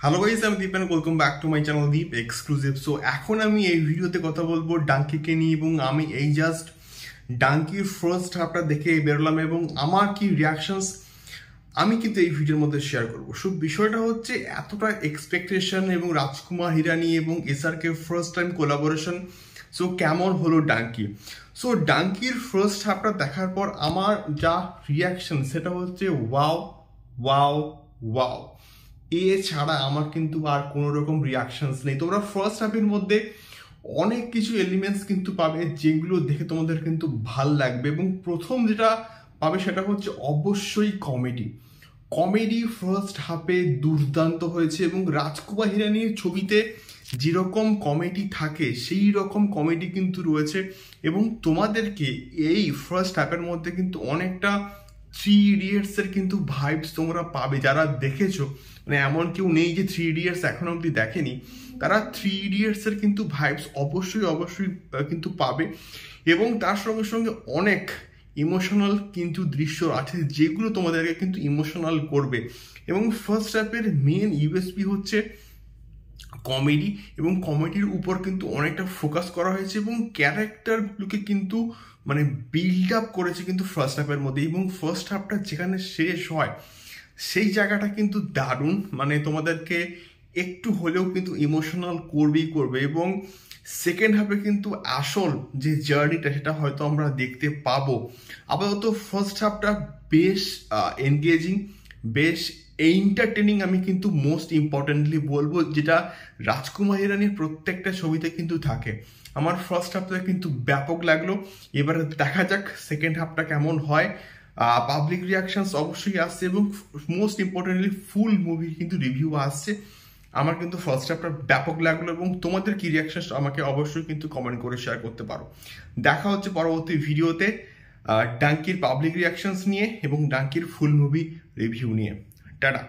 Hello guys, আমি Deep and welcome back to my channel Deep exclusive. So এখন আমি এই ভিডিওতে কথা বলবো ডাঙ্কিকে নিয়ে, এবং আমি এই জাস্ট ডাঙ্কির ফার্স্ট হাফটা দেখে বেরোলাম এবং আমার কি রিয়াকশনস আমি কিন্তু এই ভিডিওর মধ্যে শেয়ার করবো। সো বিষয়টা হচ্ছে এতটা এক্সপেকটেশন এবং রাজকুমার হিরানি এবং SRK first time collaboration. So কেমন হলো ডাঙ্কি? সো ডাঙ্কির ফার্স্ট হাফটা দেখার পর আমার যা রিয়াকশন সেটা হচ্ছে ওয়াও ওয়াও ওয়াও। এছাড়া আমার কিন্তু আর কোনো রকম রিয়াকশনস নেই। তোমরা ফার্স্ট হাফের মধ্যে অনেক কিছু এলিমেন্টস কিন্তু পাবে যেগুলো দেখে তোমাদের কিন্তু ভাল লাগবে, এবং প্রথম যেটা পাবে সেটা হচ্ছে অবশ্যই কমেডি। কমেডি ফার্স্ট হাফে দুর্দান্ত হয়েছে, এবং রাজকুমার হিরানির ছবিতে যেরকম কমেডি থাকে সেই রকম কমেডি কিন্তু রয়েছে, এবং তোমাদেরকে এই ফার্স্ট হাফের মধ্যে কিন্তু অনেকটা থ্রি ইডিয়টস এর কিন্তু ভাইবস তোমরা পাবে। যারা দেখেছো, মানে এমন কেউ নেই যে থ্রি ইডিয়টস এখনো অব্দি দেখেনি, তারা থ্রি ইডিয়টস এর কিন্তু ভাইবস অবশ্যই অবশ্যই কিন্তু পাবে। এবং তার সঙ্গে সঙ্গে অনেক ইমোশনাল কিন্তু দৃশ্য আছে যেগুলো তোমাদেরকে কিন্তু ইমোশনাল করবে। এবং ফার্স্ট হাফের মেন ইউএসপি হচ্ছে কমেডি, এবং কমেডির উপর কিন্তু অনেকটা ফোকাস করা হয়েছে, এবং ক্যারেক্টারগুলোকে কিন্তু মানে বিল্ড আপ করেছে কিন্তু ফার্স্ট হাফের মধ্যে। এবং ফার্স্ট হাফটা যেখানে শেষ হয় সেই জায়গাটা কিন্তু দারুণ, মানে তোমাদেরকে একটু হলেও কিন্তু ইমোশনাল করবেই করবে। এবং সেকেন্ড হাফে কিন্তু আসল যে জার্নিটা সেটা হয়তো আমরা দেখতে পাবো। আপাতত ফার্স্ট হাফটা বেশ এনগেজিং, বেশ এন্টারটেনিং। আমি কিন্তু মোস্ট ইম্পর্টেন্টলি বলবো, যেটা রাজকুমার হিরানির প্রত্যেকটা ছবিতে কিন্তু থাকে। আমার ফার্স্ট হাফটা কিন্তু ব্যাপক লাগলো। এবারে দেখা যাক সেকেন্ড হাফটা কেমন হয়। পাবলিক রিয়াকশনস অবশ্যই আসছে, এবং মোস্ট ইম্পর্টেন্টলি ফুল মুভি কিন্তু রিভিউ আসছে। আমার কিন্তু ফার্স্ট হাফটা ব্যাপক লাগলো, এবং তোমাদের কি রিয়াকশন আমাকে অবশ্যই কিন্তু কমেন্ট করে শেয়ার করতে পারো। দেখা হচ্ছে পরবর্তী ভিডিওতে ডাঙ্কির পাবলিক রিয়াকশনস নিয়ে এবং ডাঙ্কির ফুল মুভি রিভিউ নিয়ে। টাটা।